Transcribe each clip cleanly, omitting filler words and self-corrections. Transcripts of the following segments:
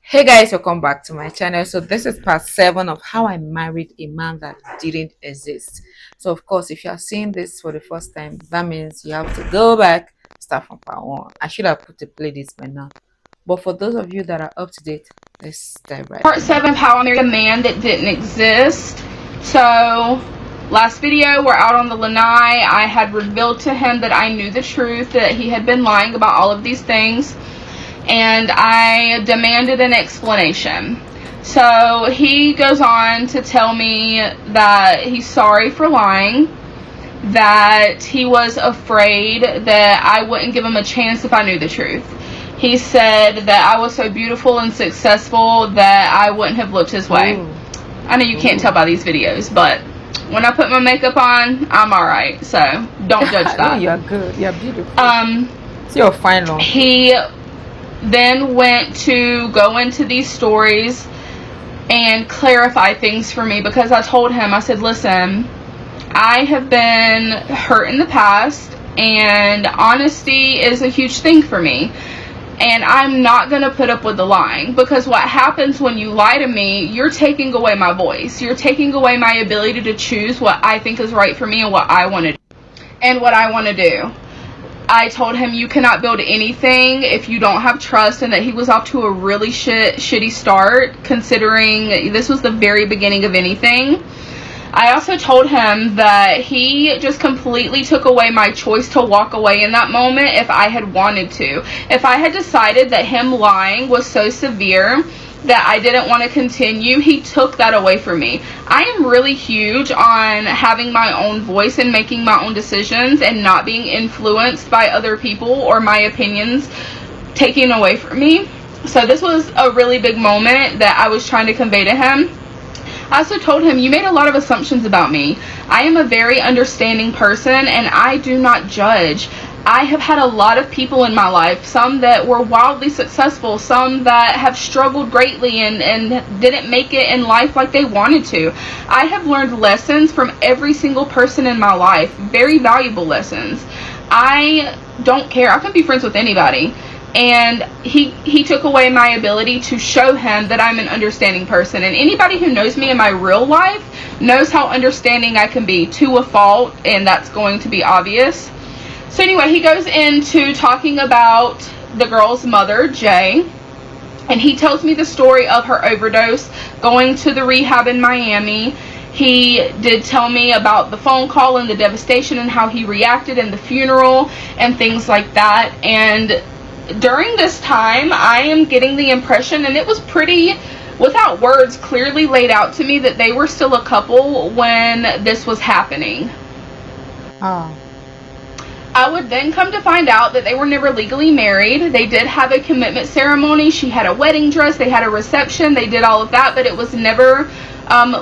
Hey guys, welcome back to my channel. So this is part 7 of how I married a man that didn't exist. So of course, if you are seeing this for the first time, that means you have to go back, start from part 1. I should have put the playlist by now, but for those of you that are up to date, let's dive right Part in. 7 of how I married a man that didn't exist. So last video, we're out on the lanai. I had revealed to him that I knew the truth, that he had been lying about all of these things, and I demanded an explanation. So he goes on to tell me that he's sorry for lying, that he was afraid that I wouldn't give him a chance if I knew the truth. He said that I was so beautiful and successful that I wouldn't have looked his way. Ooh. I know you can't tell by these videos, but when I put my makeup on, I'm alright, so don't judge that. You're good, you're beautiful. So you're fine now. He then went to go into these stories and clarify things for me, because I told him, I said, listen, I have been hurt in the past, and honesty is a huge thing for me. And I'm not going to put up with the lying, because what happens when you lie to me, you're taking away my voice. You're taking away my ability to choose what I think is right for me and what I want to do. And what I want to do. I told him you cannot build anything if you don't have trust, and that he was off to a really shitty start, considering this was the very beginning of anything. I also told him that he just completely took away my choice to walk away in that moment if I had wanted to. If I had decided that him lying was so severe that I didn't want to continue, he took that away from me. I am really huge on having my own voice and making my own decisions and not being influenced by other people or my opinions taken away from me. So this was a really big moment that I was trying to convey to him. I also told him, you made a lot of assumptions about me. I am a very understanding person, and I do not judge. I have had a lot of people in my life, some that were wildly successful, some that have struggled greatly and didn't make it in life like they wanted to. I have learned lessons from every single person in my life, very valuable lessons. I don't care. I can be friends with anybody. And he took away my ability to show him that I'm an understanding person. And anybody who knows me in my real life knows how understanding I can be, to a fault, and that's going to be obvious. So anyway, he goes into talking about the girl's mother, Jay, and he tells me the story of her overdose, going to the rehab in Miami. He did tell me about the phone call and the devastation and how he reacted in the funeral and things like that. And during this time, I am getting the impression, and it was pretty, without words, clearly laid out to me, that they were still a couple when this was happening. Oh. I would then come to find out that they were never legally married. They did have a commitment ceremony. She had a wedding dress. They had a reception. They did all of that, but it was never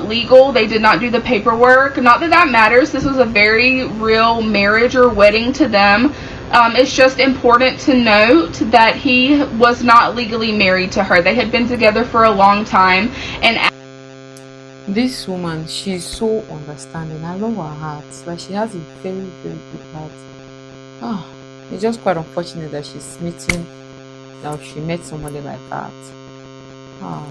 legal. They did not do the paperwork. Not that that matters. This was a very real marriage or wedding to them. It's just important to note that he was not legally married to her. They had been together for a long time. And this woman, she's so understanding. I love her heart. Like, she has a very, very good heart. Oh, it's just quite unfortunate that she met somebody like that. Oh.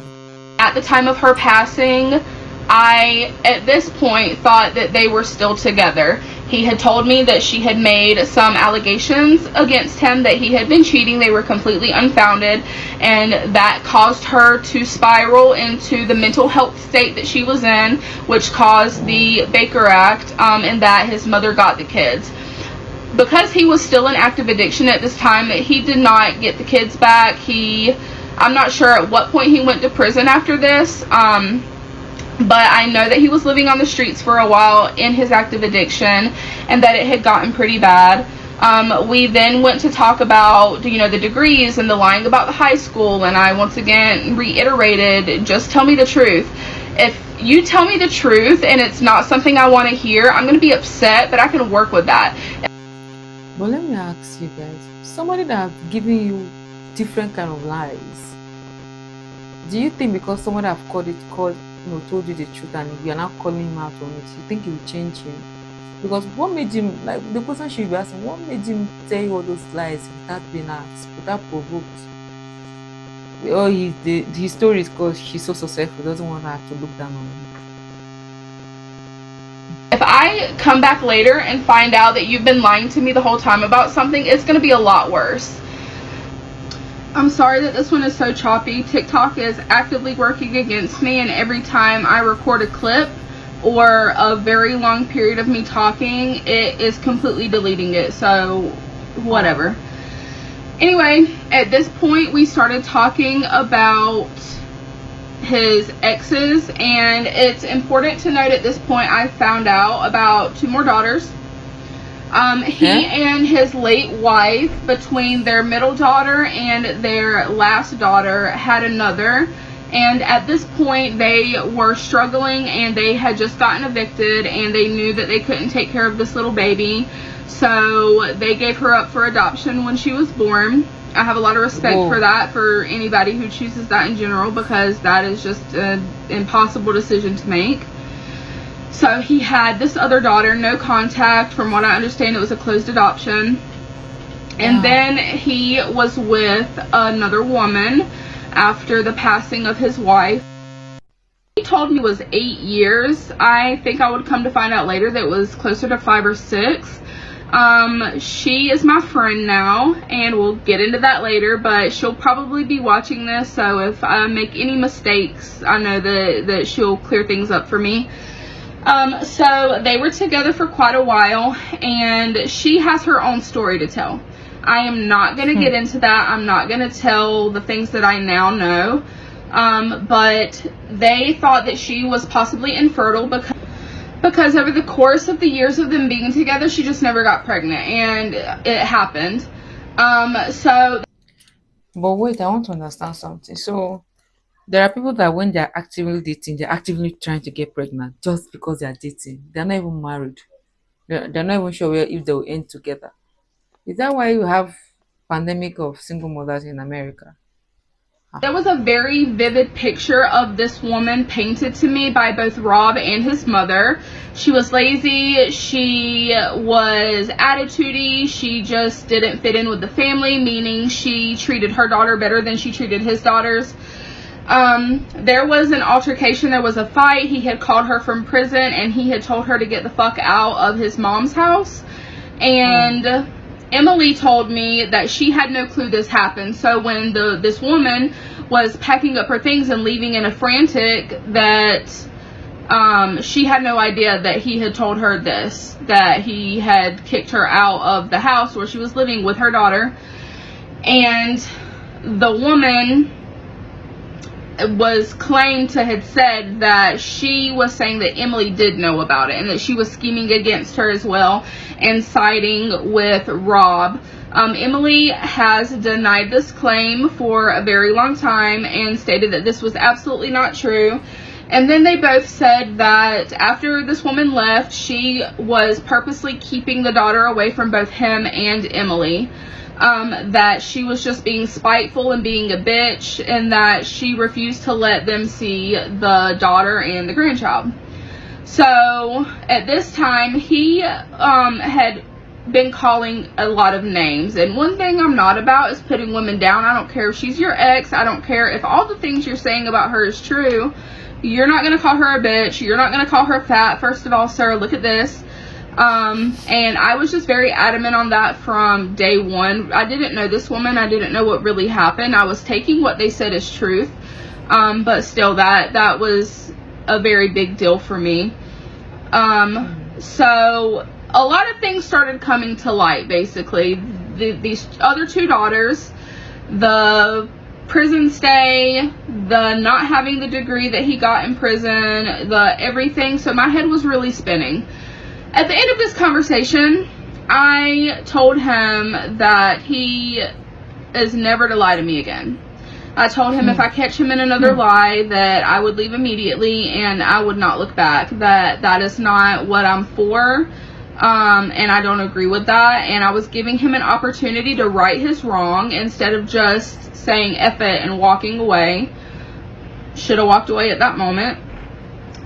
At the time of her passing, I, at this point, thought that they were still together. He had told me that she had made some allegations against him, that he had been cheating. They were completely unfounded, and that caused her to spiral into the mental health state that she was in, which caused the Baker Act, and that his mother got the kids. Because he was still in active addiction at this time, he did not get the kids back. I'm not sure at what point he went to prison after this, but I know that he was living on the streets for a while in his active addiction, and that it had gotten pretty bad. We then went to talk about, the degrees and the lying about the high school, and I once again reiterated, just tell me the truth. If you tell me the truth and it's not something I want to hear, I'm going to be upset, but I can work with that. But let me ask you guys, somebody that has given you different kind of lies, do you think because someone have told you the truth and you are now calling him out on it, you think he will change him? Because what made him, like the person should be asking, what made him tell you all those lies without being asked, without provoked? Oh, his story is because she's so successful, doesn't want her to look down on him. If I come back later and find out that you've been lying to me the whole time about something, it's going to be a lot worse. I'm sorry that this one is so choppy. TikTok is actively working against me, and every time I record a clip or a very long period of me talking, it is completely deleting it. So, whatever. Anyway, at this point, we started talking about his exes, and it's important to note at this point I found out about 2 more daughters. He and his late wife, between their middle daughter and their last daughter, had another, and at this point they were struggling, and they had just gotten evicted, and they knew that they couldn't take care of this little baby, so they gave her up for adoption when she was born. I have a lot of respect for that, for anybody who chooses that in general, because that is just an impossible decision to make. So he had this other daughter, no contact. From what I understand, it was a closed adoption. And then he was with another woman after the passing of his wife. He told me it was 8 years. I think I would come to find out later that it was closer to 5 or 6. She is my friend now, and we'll get into that later, but she'll probably be watching this, so if I make any mistakes, I know that she'll clear things up for me. So they were together for quite a while, and she has her own story to tell. I am not going to get into that. I'm not going to tell the things that I now know. But they thought that she was possibly infertile because over the course of the years of them being together, she just never got pregnant, and it happened. But wait, I want to understand something. So there are people that when they're actively dating, they're actively trying to get pregnant just because they're dating. They're not even married. They're not even sure if they will end together. Is that why you have pandemic of single mothers in America? there was a very vivid picture of this woman painted to me by both Rob and his mother. She was lazy, she was attitudey, she just didn't fit in with the family, meaning she treated her daughter better than she treated his daughters. There was an altercation, there was a fight. He had called her from prison, and he had told her to get the fuck out of his mom's house. And Emily told me that she had no clue this happened. So when this woman was packing up her things and leaving in a frantic, that she had no idea that he had told her this, that he had kicked her out of the house where she was living with her daughter. And the woman was claimed to have said that she was saying that Emily did know about it, and that she was scheming against her as well and siding with Rob. Emily has denied this claim for a very long time and stated that this was absolutely not true. And then they both said that after this woman left, she was purposely keeping the daughter away from both him and Emily. That she was just being spiteful and being a bitch, and that she refused to let them see the daughter and the grandchild. So at this time, he had been calling a lot of names, and one thing I'm not about is putting women down. I don't care if she's your ex. I don't care if all the things you're saying about her is true. You're not going to call her a bitch. You're not going to call her fat. First of all, sir, look at this. And I was just very adamant on that from day one. I didn't know this woman. I didn't know what really happened. I was taking what they said as truth. But still, that was a very big deal for me. So a lot of things started coming to light, basically. These other 2 daughters, the prison stay, the not having the degree that he got in prison, the everything. So my head was really spinning. At the end of this conversation, I told him that he is never to lie to me again. I told him if I catch him in another lie, that I would leave immediately and I would not look back. That is not what I'm for, and I don't agree with that. And I was giving him an opportunity to right his wrong instead of just saying F it and walking away. Should have walked away at that moment.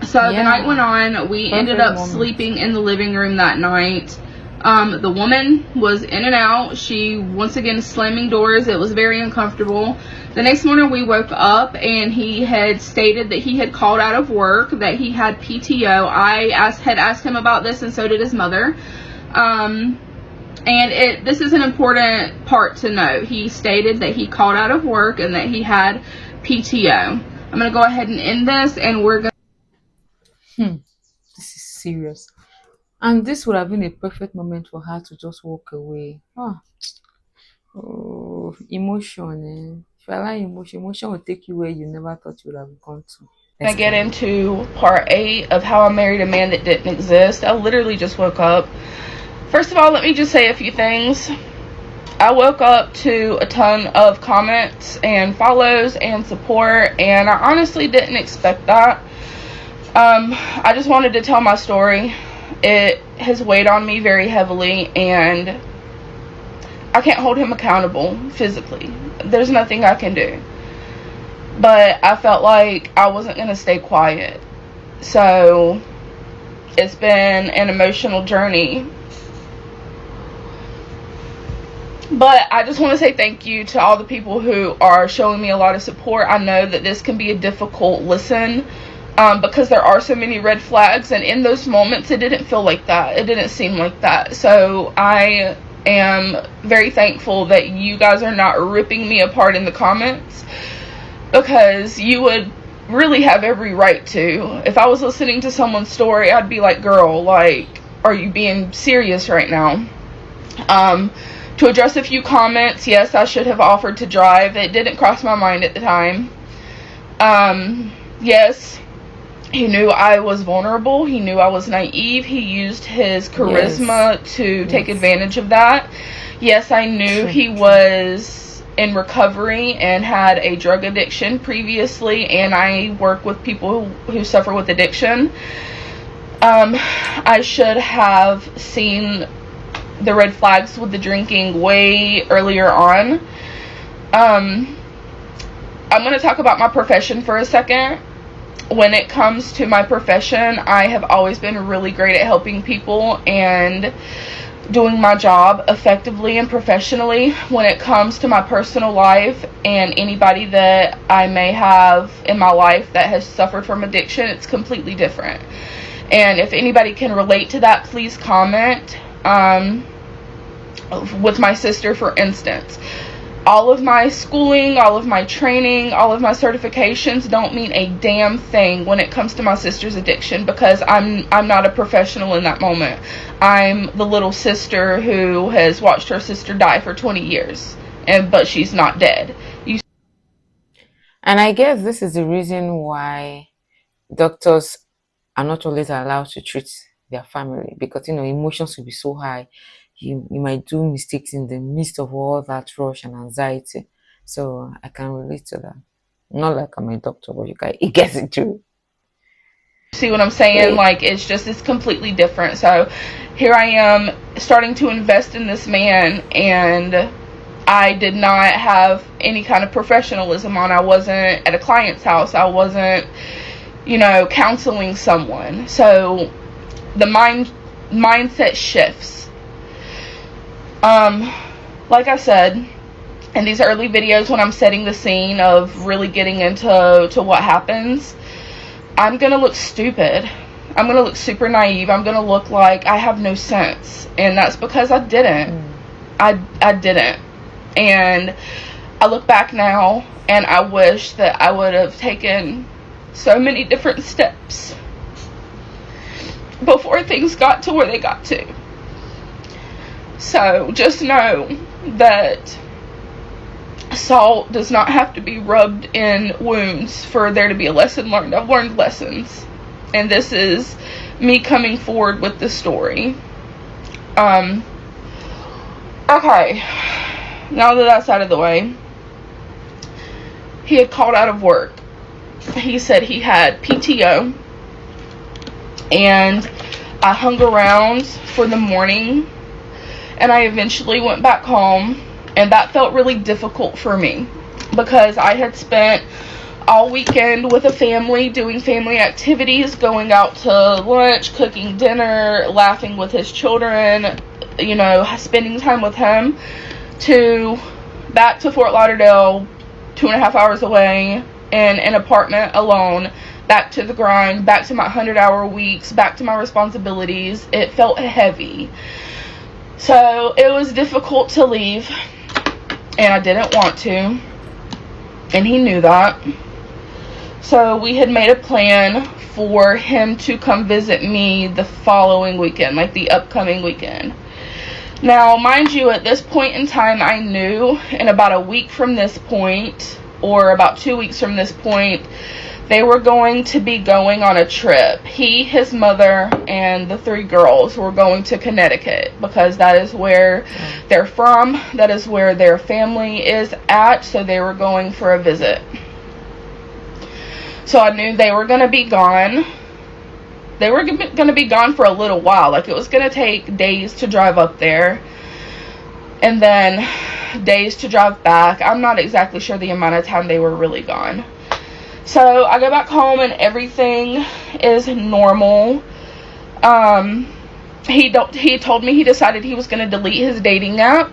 So the night went on. We ended up sleeping in the living room that night. The woman was in and out. She, once again, slamming doors. It was very uncomfortable. The next morning we woke up and he had stated that he had called out of work, that he had PTO. I had asked him about this, and so did his mother. And this is an important part to note. He stated that he called out of work and that he had PTO. I'm going to go ahead and end this, and we're going Hmm. This is serious. And this would have been a perfect moment for her to just walk away. Oh, emotion. If you allow emotion will take you where you never thought you would have gone to. to get into part 8 of how I married a man that didn't exist. I literally just woke up. First of all, let me just say a few things. I woke up to a ton of comments and follows and support, and I honestly didn't expect that. I just wanted to tell my story. It has weighed on me very heavily, and I can't hold him accountable physically. There's nothing I can do. But I felt like I wasn't going to stay quiet. So it's been an emotional journey. But I just want to say thank you to all the people who are showing me a lot of support. I know that this can be a difficult listen because there are so many red flags, and in those moments it didn't feel like that. It didn't seem like that. So I am very thankful that you guys are not ripping me apart in the comments, because you would really have every right to. If I was listening to someone's story, I'd be like, girl, like, are you being serious right now? To address a few comments, yes, I should have offered to drive. It didn't cross my mind at the time. Yes, he knew I was vulnerable. He knew I was naive. He used his charisma to take advantage of that. Yes, I knew he was in recovery and had a drug addiction previously, and I work with people who suffer with addiction. I should have seen the red flags with the drinking way earlier on. I'm going to talk about my profession for a second. When it comes to my profession, I have always been really great at helping people and doing my job effectively and professionally. When it comes to my personal life and anybody that I may have in my life that has suffered from addiction, it's completely different. And if anybody can relate to that, please comment. With my sister, for instance, all of my schooling, all of my training, all of my certifications don't mean a damn thing when it comes to my sister's addiction, because I'm not a professional in that moment. I'm the little sister who has watched her sister die for 20 years, but she's not dead. And I guess this is the reason why doctors are not always allowed to treat their family, because emotions will be so high. You might do mistakes in the midst of all that rush and anxiety. So I can relate to that. Not like I'm a doctor, but it gets it too. See what I'm saying? Like, it's completely different. So here I am starting to invest in this man, and I did not have any kind of professionalism on. I wasn't at a client's house. I wasn't, counseling someone. So the mindset shifts. Like I said in these early videos, when I'm setting the scene of really getting into what happens, I'm gonna look stupid. I'm gonna look super naive. I'm gonna look like I have no sense, and that's because I didn't. I didn't. And I look back now and I wish that I would have taken so many different steps before things got to where they got to. So just know that salt does not have to be rubbed in wounds for there to be a lesson learned. I've learned lessons, and this is me coming forward with the story. Okay, now that that's out of the way, he had called out of work. He said he had PTO, and I hung around for the morning, and I eventually went back home, and that felt really difficult for me because I had spent all weekend with a family, doing family activities, going out to lunch, cooking dinner, laughing with his children, you know, spending time with him, to back to Fort Lauderdale, 2.5 hours away, in an apartment alone, back to the grind, back to my 100-hour weeks, back to my responsibilities. It felt heavy. So it was difficult to leave, and I didn't want to, and he knew that. So we had made a plan for him to come visit me the following weekend, like the upcoming weekend. Now, mind you, at this point in time, I knew in about a week from this point, or about 2 weeks from this point, they were going to be going on a trip. He, his mother, and the 3 girls were going to Connecticut, because that is where they're from. That is where their family is at. So they were going for a visit. So I knew they were going to be gone. They were going to be gone for a little while. Like, it was going to take days to drive up there, and then days to drive back. I'm not exactly sure the amount of time they were really gone. So I go back home and everything is normal. He told me he decided he was going to delete his dating app,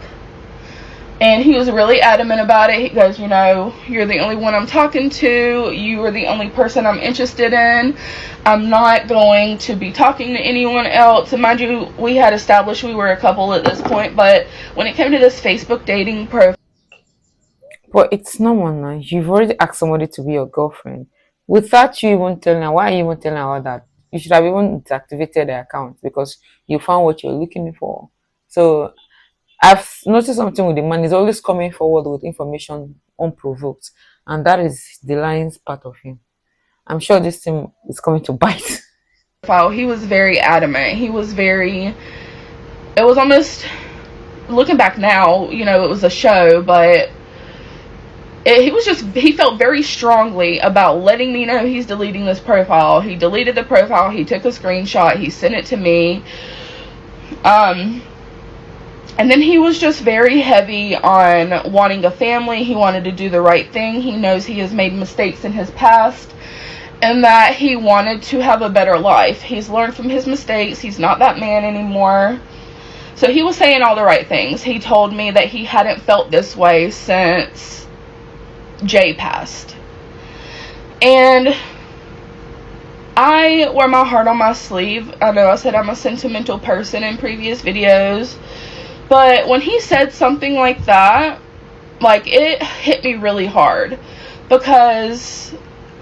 and he was really adamant about it. He goes, you know, you're the only one I'm talking to. You are the only person I'm interested in. I'm not going to be talking to anyone else. And mind you, we had established we were a couple at this point, but when it came to this Facebook dating profile, But it's normal now. You've already asked somebody to be your girlfriend. Without you even telling her, why are you even telling her all that? You should have even deactivated the account because you found what you're looking for. So I've noticed something with the man. He's always coming forward with information unprovoked. And that is the lion's part of him. I'm sure this thing is coming to bite. he was very adamant. He was very, it was almost, looking back now, you know, it was a show, but he felt very strongly about letting me know he's deleting this profile. He deleted the profile. He took a screenshot. He sent it to me. And then he was just very heavy on wanting a family. He wanted to do the right thing. He knows he has made mistakes in his past, and that he wanted to have a better life. He's learned from his mistakes. He's not that man anymore. So he was saying all the right things. He told me that he hadn't felt this way since Jay passed. And I wear my heart on my sleeve. I know I said I'm a sentimental person in previous videos, but when he said something like that, like, it hit me really hard, because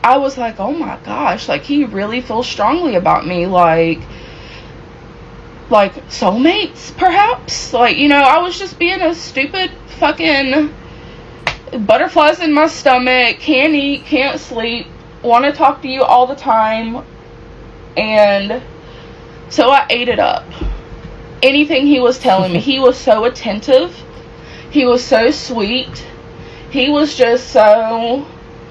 I was like, oh my gosh, like, he really feels strongly about me, like soulmates, perhaps. Like, you know, I was just being a stupid fucking butterflies in my stomach, can't eat, can't sleep, want to talk to you all the time. And so I ate it up. Anything he was telling me. He was so attentive. He was so sweet. He was just so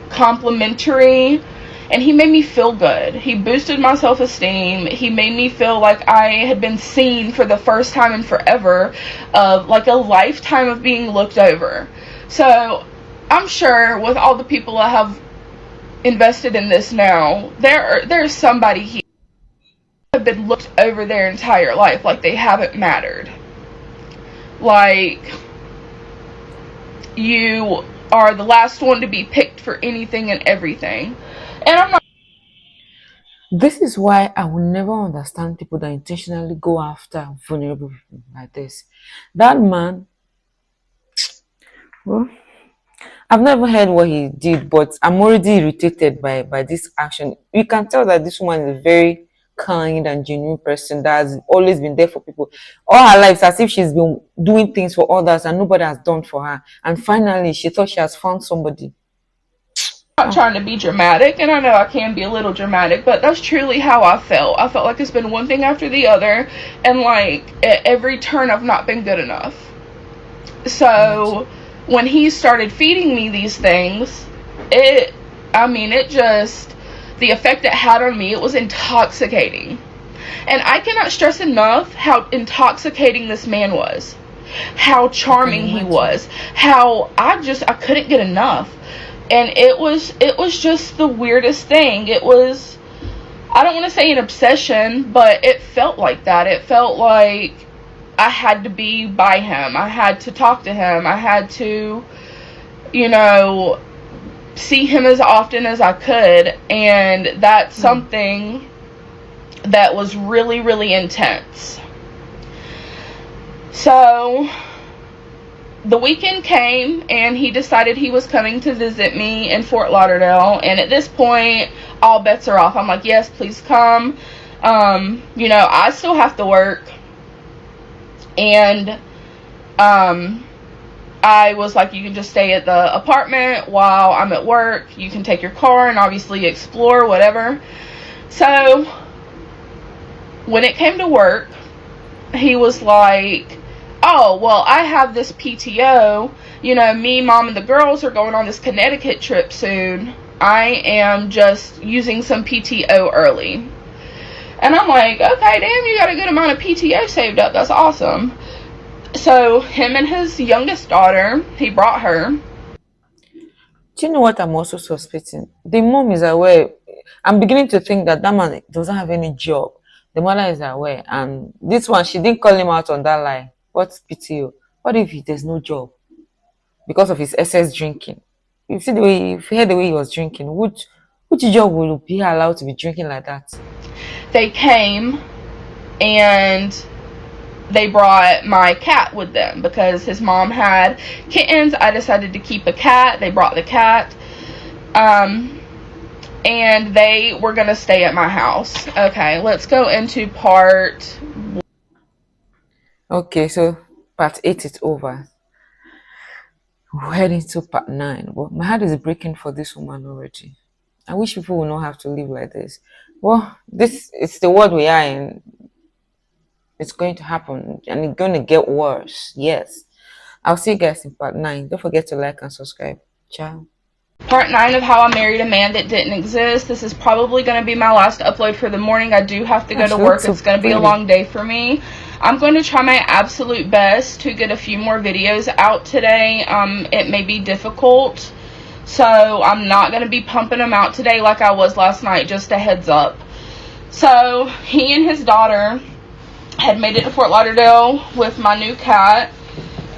complimentary. And he made me feel good. He boosted my self-esteem. He made me feel like I had been seen for the first time in forever. Like a lifetime of being looked over. So I'm sure with all the people I have invested in this now, there's somebody here who have been looked over their entire life, like they haven't mattered. Like, you are the last one to be picked for anything and everything. And I'm not. This is why I will never understand people that intentionally go after vulnerable people like this. That man, well, I've never heard what he did, but I'm already irritated by this action. You can tell that this woman is a very kind and genuine person that has always been there for people all her life, as if she's been doing things for others and nobody has done for her. And finally, she thought she has found somebody. I'm not trying to be dramatic, and I know I can be a little dramatic, but that's truly how I felt. I felt like it's been one thing after the other, and like at every turn I've not been good enough. So when he started feeding me these things, the effect it had on me, it was intoxicating. And I cannot stress enough how intoxicating this man was, how charming he was, how I couldn't get enough. And it was just the weirdest thing. It was, I don't want to say an obsession, but it felt like that. It felt like I had to be by him. I had to talk to him. I had to, you know, see him as often as I could. And that's something that was really, really intense. So the weekend came, and he decided he was coming to visit me in Fort Lauderdale. And at this point, all bets are off. I'm like, yes, please come. You know, I still have to work. And I was like, you can just stay at the apartment while I'm at work. You can take your car and obviously explore, whatever. So when it came to work, he was like, oh, well, I have this PTO. You know, me, Mom, and the girls are going on this Connecticut trip soon. I am just using some PTO early. And I'm like, okay, damn, you got a good amount of PTO saved up. That's awesome. So him and his youngest daughter, he brought her. Do you know what I'm also suspecting? The mom is aware. I'm beginning to think that that man doesn't have any job. The mother is aware. And this one, she didn't call him out on that lie. What's PTO? What if there's no job? Because of his excess drinking. You see the way, if you heard the way he was drinking, which job will be allowed to be drinking like that? They came and they brought my cat with them because his mom had kittens. I decided to keep a cat. They brought the cat. And they were going to stay at my house. Okay, let's go into part. Okay, so part 8 is over. We're heading to part 9. Well, my heart is breaking for this woman already. I wish people would not have to live like this. Well, this is the world we are in. It's going to happen, and it's going to get worse. Yes. I'll see you guys in part 9. Don't forget to like and subscribe. Ciao. Part 9 of how I married a man that didn't exist. This is probably going to be my last upload for the morning. I do have to go to work. It's going to be a long day for me. I'm going to try my absolute best to get a few more videos out today. It may be difficult, so I'm not going to be pumping them out today like I was last night, just a heads up. So he and his daughter had made it to Fort Lauderdale with my new cat,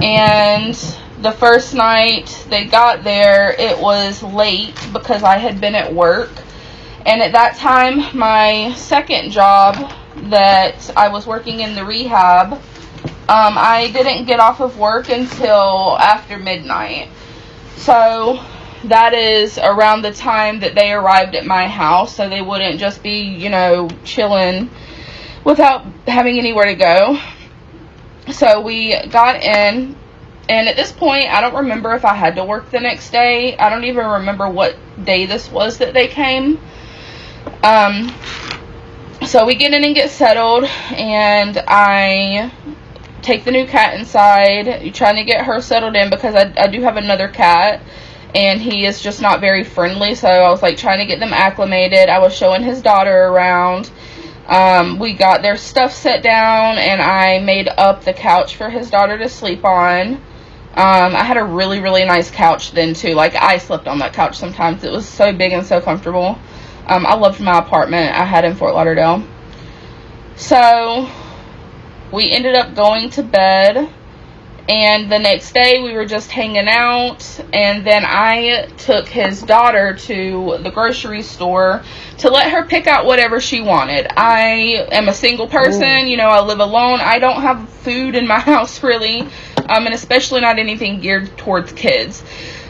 and the first night they got there, it was late because I had been at work. And at that time, my second job that I was working in the rehab, I didn't get off of work until after midnight. So that is around the time that they arrived at my house, so they wouldn't just be, you know, chilling without having anywhere to go. So we got in, and at this point, I don't remember if I had to work the next day. I don't even remember what day this was that they came. So we get in and get settled, and I take the new cat inside, trying to get her settled in because I do have another cat, and he is just not very friendly, so I was like trying to get them acclimated. I was showing his daughter around. We got their stuff set down, and I made up the couch for his daughter to sleep on. I had a really, really nice couch then too. Like, I slept on that couch sometimes. It was so big and so comfortable. I loved my apartment I had in Fort Lauderdale. So we ended up going to bed, and the next day we were just hanging out, and then I took his daughter to the grocery store to let her pick out whatever she wanted. I am a single person. You know, I live alone. I don't have food in my house really, and especially not anything geared towards kids.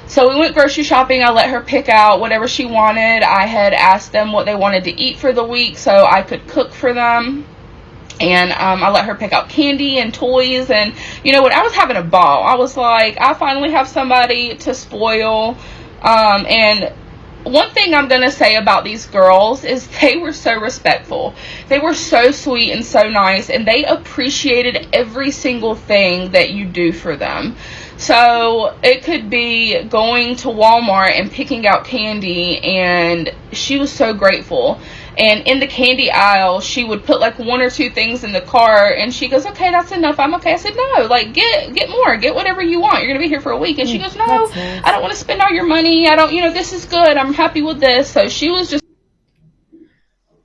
So we went grocery shopping. I let her pick out whatever she wanted. I had asked them what they wanted to eat for the week so I could cook for them. And I let her pick out candy and toys. And you know what? I was having a ball. I was like, I finally have somebody to spoil. And one thing I'm going to say about these girls is they were so respectful. They were so sweet and so nice. And they appreciated every single thing that you do for them. So it could be going to Walmart and picking out candy, and she was so grateful. And in the candy aisle, she would put like 1 or 2 things in the cart, and she goes, okay, that's enough. I'm okay. I said, no, like get more, get whatever you want. You're going to be here for a week. And she goes, no, nice. I don't want to spend all your money. I don't, you know, this is good. I'm happy with this. So she was just.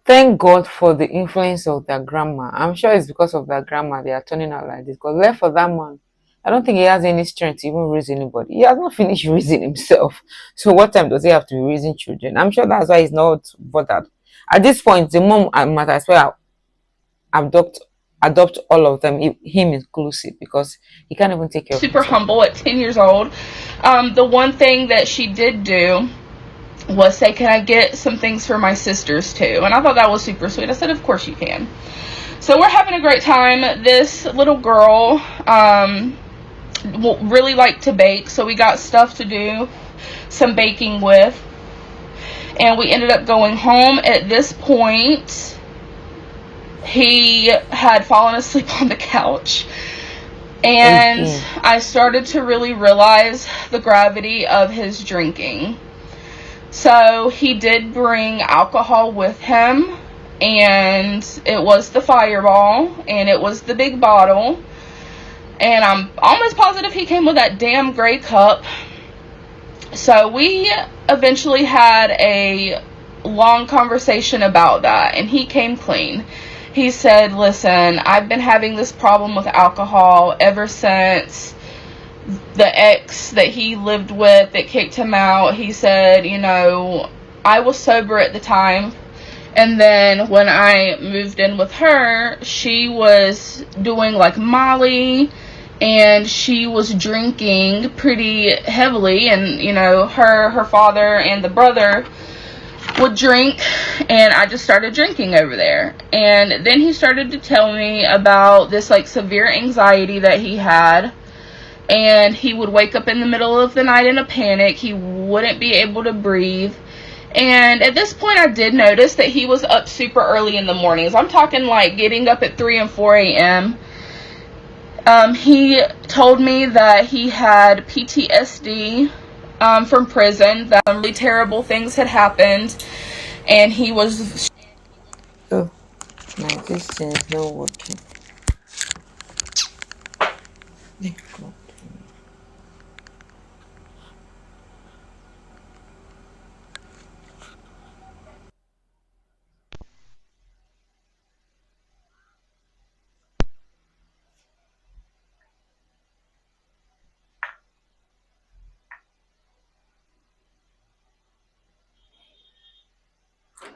thank God for the influence of their grandma. I'm sure it's because of their grandma they are turning out like this. Because left for that man, I don't think he has any strength to even raise anybody. He has not finished raising himself. So what time does he have to be raising children? I'm sure that's why he's not bothered. At this point, the mom might as well adopt adopt all of them, him inclusive, because he can't even take care of super himself. humble at 10 years old. The one thing that she did do was say, can I get some things for my sisters too? And I thought that was super sweet. I said, of course you can. So we're having a great time. This little girl really liked to bake, so we got stuff to do some baking with. And we ended up going home. At this point, he had fallen asleep on the couch. And I started to really realize the gravity of his drinking. So he did bring alcohol with him, and it was the Fireball, and it was the big bottle. And I'm almost positive he came with that damn gray cup. So we eventually had a long conversation about that, and he came clean. He said, listen, I've been having this problem with alcohol ever since the ex that he lived with that kicked him out. He said, you know, I was sober at the time, and then when I moved in with her, she was doing like Molly, and she was drinking pretty heavily, and you know, her father and the brother would drink, and I just started drinking over there. And then he started to tell me about this like severe anxiety that he had, and he would wake up in the middle of the night in a panic. He wouldn't be able to breathe. And at this point I did notice that he was up super early in the mornings. I'm talking like getting up at 3 and 4 a.m. He told me that he had PTSD from prison, that really terrible things had happened, and he was... Oh, my this thing is not working.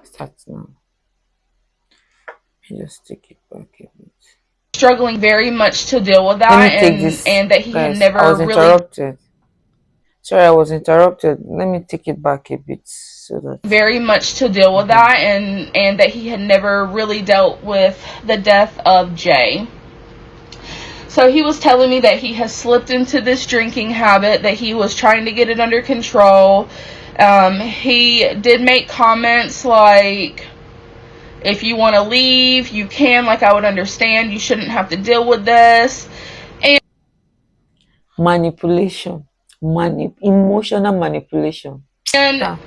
Start now. Just take it back a bit. struggling very much to deal with Let that, me take this, and that he had guys. I never was really interrupted. Sorry, I was interrupted. Let me take it back a bit so that very much to deal with that, and that he had never really dealt with the death of Jay. So he was telling me that he has slipped into this drinking habit, that he was trying to get it under control. He did make comments like, if you want to leave, you can, like I would understand, you shouldn't have to deal with this. And manipulation, emotional manipulation. And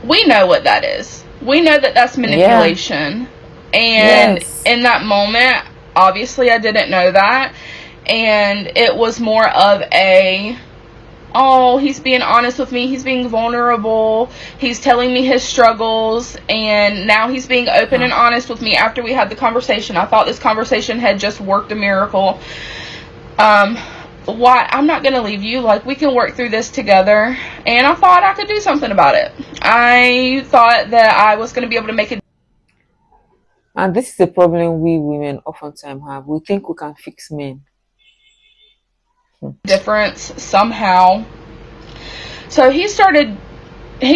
we know what that is. We know that that's manipulation. Yeah. And in that moment, obviously I didn't know that. And it was more of a, oh, he's being honest with me. He's being vulnerable. He's telling me his struggles. And now he's being open and honest with me after we had the conversation. I thought this conversation had just worked a miracle. Why? I'm not going to leave you. Like, we can work through this together. And I thought I could do something about it. I thought that I was going to be able to make it. And this is the problem we women oftentimes have. We think we can fix men. Difference somehow. So he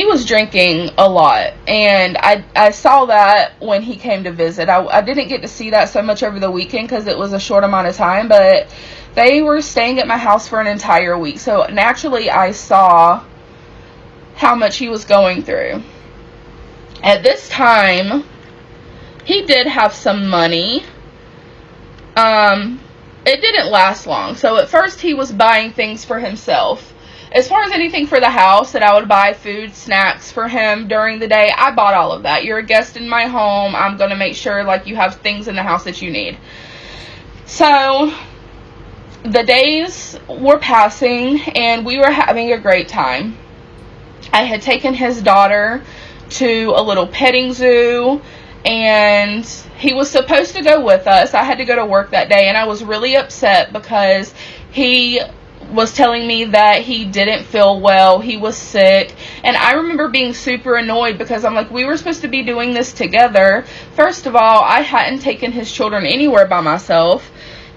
was drinking a lot, and I saw that when he came to visit. I didn't get to see that so much over the weekend because it was a short amount of time, but they were staying at my house for an entire week, so naturally I saw how much he was going through. At this time, he did have some money. It didn't last long. So at first he was buying things for himself. As far as anything for the house that I would buy, food, snacks for him during the day, I bought all of that. You're a guest in my home. I'm going to make sure like you have things in the house that you need. So the days were passing and we were having a great time. I had taken his daughter to a little petting zoo, and he was supposed to go with us. I had to go to work that day, and I was really upset because he was telling me that he didn't feel well, he was sick, and I remember being super annoyed because I'm like, we were supposed to be doing this together. First of all, I hadn't taken his children anywhere by myself,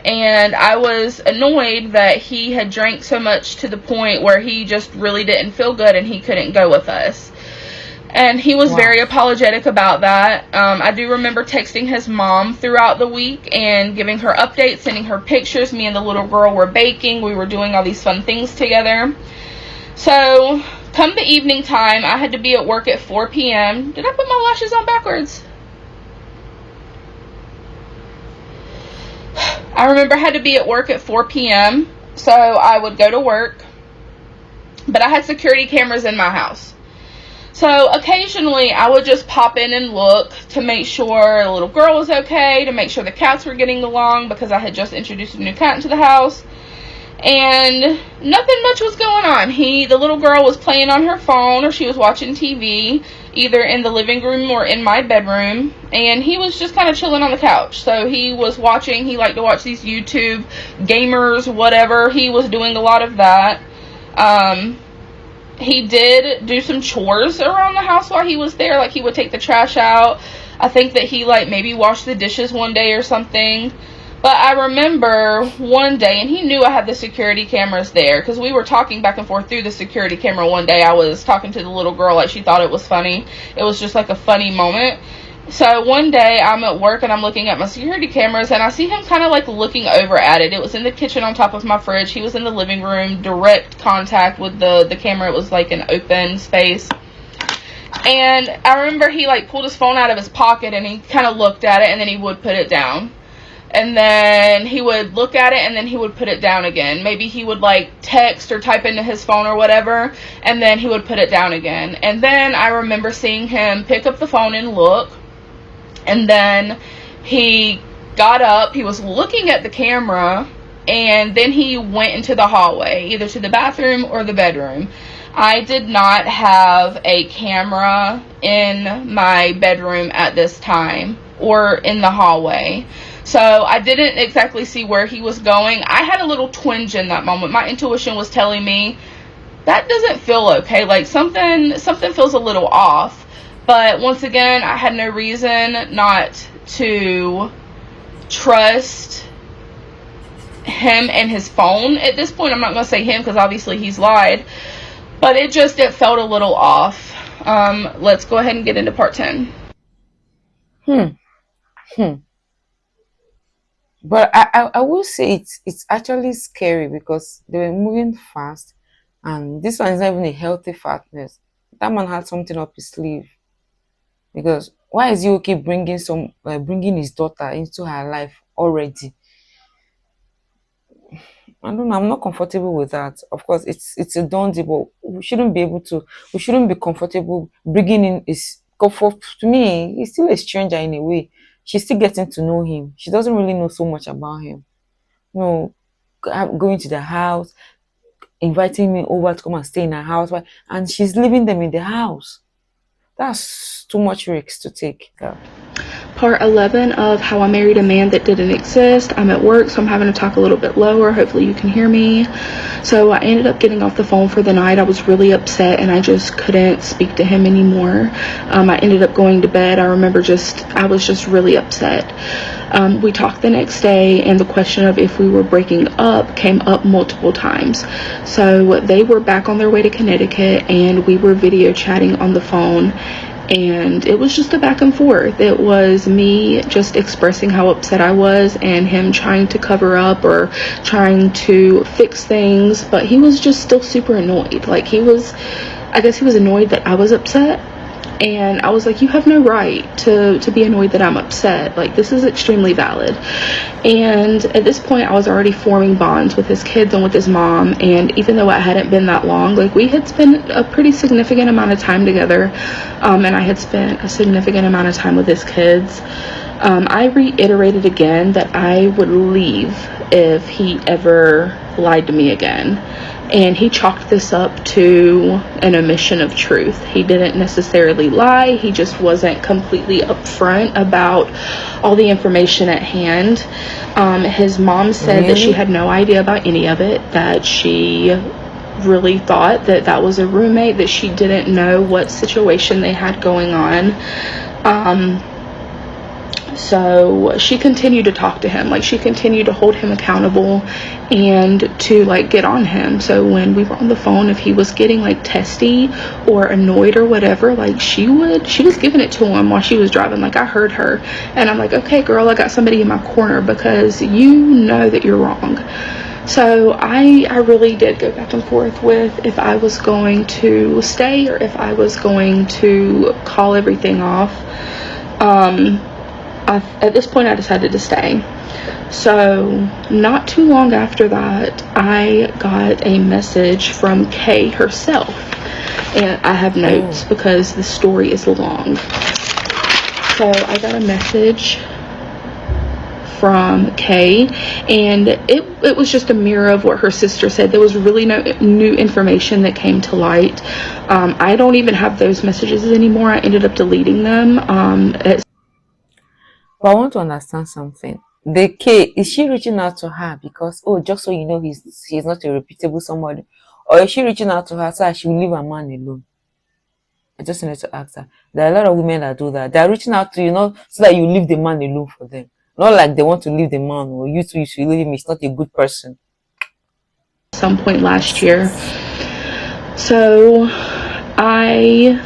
and I was annoyed that he had drank so much to the point where he just really didn't feel good and he couldn't go with us. And he was very apologetic about that. I do remember texting his mom throughout the week and giving her updates, sending her pictures. Me and the little girl were baking. We were doing all these fun things together. So, come the evening time, I had to be at work at 4 p.m. Did I put my lashes on backwards? I remember I had to be at work at 4 p.m. So, I would go to work. But I had security cameras in my house. So occasionally I would just pop in and look to make sure the little girl was okay, to make sure the cats were getting along, because I had just introduced a new cat into the house. And nothing much was going on. The little girl was playing on her phone, or she was watching TV, either in the living room or in my bedroom. And he was just kind of chilling on the couch. So he was watching, he liked to watch these YouTube gamers, whatever. He was doing a lot of that. He did do some chores around the house while he was there. Like, he would take the trash out. I think that he, like, maybe washed the dishes one day or something. But I remember one day, and he knew I had the security cameras there, because we were talking back and forth through the security camera one day. I was talking to the little girl like she thought it was funny. It was just like a funny moment. So one day I'm at work and I'm looking at my security cameras, and I see him kind of like looking over at it. It was in the kitchen on top of my fridge. He was in the living room, direct contact with the camera. It was like an open space. And I remember he like pulled his phone out of his pocket and he kind of looked at it, and then he would put it down. And then he would look at it, and then he would put it down again. Maybe he would like text or type into his phone or whatever, and then he would put it down again. And then I remember seeing him pick up the phone and look. And then he got up, he was looking at the camera, and then he went into the hallway, either to the bathroom or the bedroom. I did not have a camera in my bedroom at this time, or in the hallway. So I didn't exactly see where he was going. I had a little twinge in that moment. My intuition was telling me, that doesn't feel okay. Like, something feels a little off. But once again, I had no reason not to trust him and his phone at this point. I'm not going to say him because obviously he's lied. But it felt a little off. Let's go ahead and get into part 10. But I will say it's actually scary, because they were moving fast, and this one is not even a healthy fatness. That man had something up his sleeve. Because why is he okay bringing his daughter into her life already? I don't know. I'm not comfortable with that. Of course, it's a done deal, but we shouldn't be comfortable bringing in his comfort. To me, he's still a stranger in a way. She's still getting to know him. She doesn't really know so much about him. Going to the house, inviting me over to come and stay in her house, and she's leaving them in the house. That's too much risks to take. Part 11 of How I Married a Man That Didn't Exist. I'm at work, so I'm having to talk a little bit lower. Hopefully you can hear me. So I ended up getting off the phone for the night. I was really upset, and I just couldn't speak to him anymore. I ended up going to bed. I was just really upset. We talked the next day, and the question of if we were breaking up came up multiple times. So they were back on their way to Connecticut, and we were video chatting on the phone. And it was just a back and forth. It was me just expressing how upset I was, and him trying to cover up or trying to fix things. But he was just still super annoyed. Like, I guess he was annoyed that I was upset. And I was like, you have no right to be annoyed that I'm upset. Like, this is extremely valid. And at this point, I was already forming bonds with his kids and with his mom. And even though it hadn't been that long, like, we had spent a pretty significant amount of time together. And I had spent a significant amount of time with his kids. I reiterated again that I would leave if he ever lied to me again. And he chalked this up to an omission of truth. He didn't necessarily lie. He just wasn't completely upfront about all the information at hand. His mom said that she had no idea about any of it, that she really thought that that was a roommate, that she didn't know what situation they had going on. So she continued to talk to him, like she continued to hold him accountable and to like get on him. So when we were on the phone, if he was getting like testy or annoyed or whatever, like she was giving it to him while she was driving. Like I heard her, and I'm like, okay girl, I got somebody in my corner, because you know that you're wrong. So I really did go back and forth with if I was going to stay or if I was going to call everything off. At this point I decided to stay. So not too long after that, I got a message from Kay herself, and I have notes because the story is long. So I got a message from Kay, and it was just a mirror of what her sister said. There was really no new information that came to light. I don't even have those messages anymore. I ended up deleting them. But I want to understand something. The K, is she reaching out to her because, oh, just so you know, he's not a reputable somebody, or is she reaching out to her so that she will leave her man alone? I just need to ask her. There are a lot of women that do that. They are reaching out to you, know, so that you leave the man alone for them. Not like they want to leave the man, or you two, you should leave him. He's not a good person. Some point last year. So I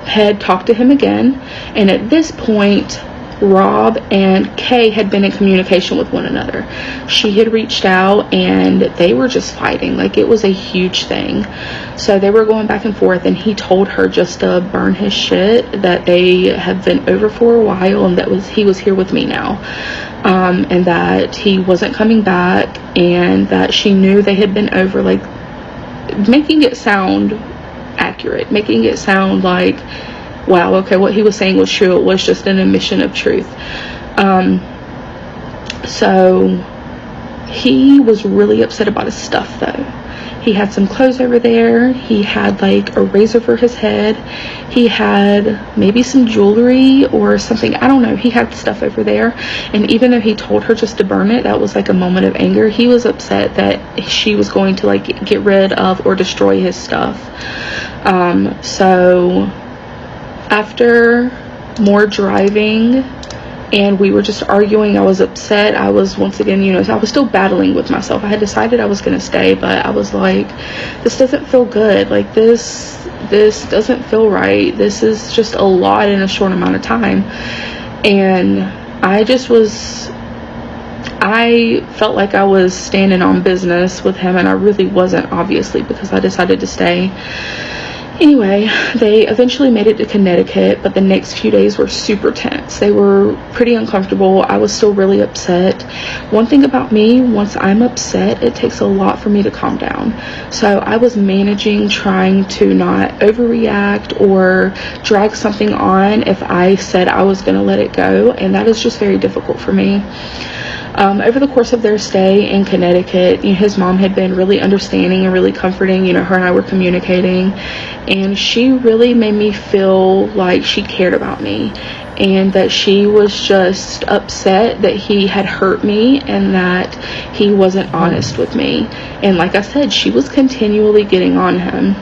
had talked to him again, and at this point Rob and Kay had been in communication with one another. She had reached out and they were just fighting. Like it was a huge thing. So they were going back and forth, and he told her just to burn his shit, that they had been over for a while, and he was here with me now, and that he wasn't coming back, and that she knew they had been over, like making it sound accurate, making it sound like, wow, okay, what he was saying was true. It was just an omission of truth. So he was really upset about his stuff though. He had some clothes over there. He had like a razor for his head. He had maybe some jewelry or something. I don't know. He had stuff over there. And even though he told her just to burn it, that was like a moment of anger. He was upset that she was going to like get rid of or destroy his stuff. So after more driving and we were just arguing, I was upset. I was once again, I was still battling with myself. I had decided I was going to stay, but I was like, this doesn't feel good. Like this doesn't feel right. This is just a lot in a short amount of time. And I felt like I was standing on business with him, and I really wasn't, obviously, because I decided to stay. Anyway, they eventually made it to Connecticut, but the next few days were super tense. They were pretty uncomfortable. I was still really upset. One thing about me, once I'm upset, it takes a lot for me to calm down. So I was managing, trying to not overreact or drag something on if I said I was going to let it go, and that is just very difficult for me. Over the course of their stay in Connecticut, his mom had been really understanding and really comforting. Her and I were communicating, and she really made me feel like she cared about me, and that she was just upset that he had hurt me and that he wasn't honest with me. And like I said, she was continually getting on him.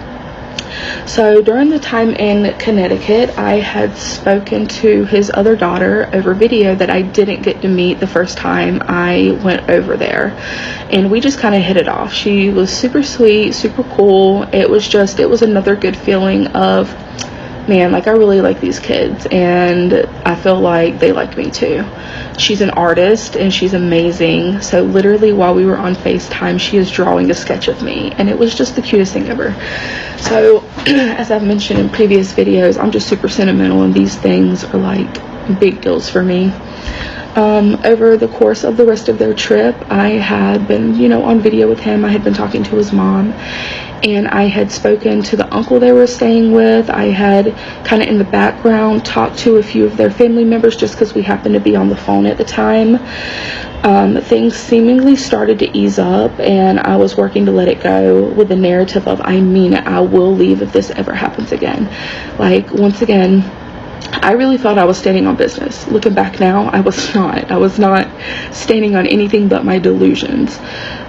So during the time in Connecticut, I had spoken to his other daughter over video that I didn't get to meet the first time I went over there. And we just kind of hit it off. She was super sweet, super cool. It was another good feeling of, man, like I really like these kids, and I feel like they like me too. She's an artist and she's amazing. So literally while we were on FaceTime, she is drawing a sketch of me, and it was just the cutest thing ever. So as I've mentioned in previous videos, I'm just super sentimental, and these things are like big deals for me. Over the course of the rest of their trip, I had been, on video with him. I had been talking to his mom, and I had spoken to the uncle they were staying with. I had kind of in the background talked to a few of their family members just because we happened to be on the phone at the time. Things seemingly started to ease up, and I was working to let it go with the narrative of, I mean it, I will leave if this ever happens again. Like, once again, I really thought I was standing on business. Looking back now, I was not. I was not standing on anything but my delusions.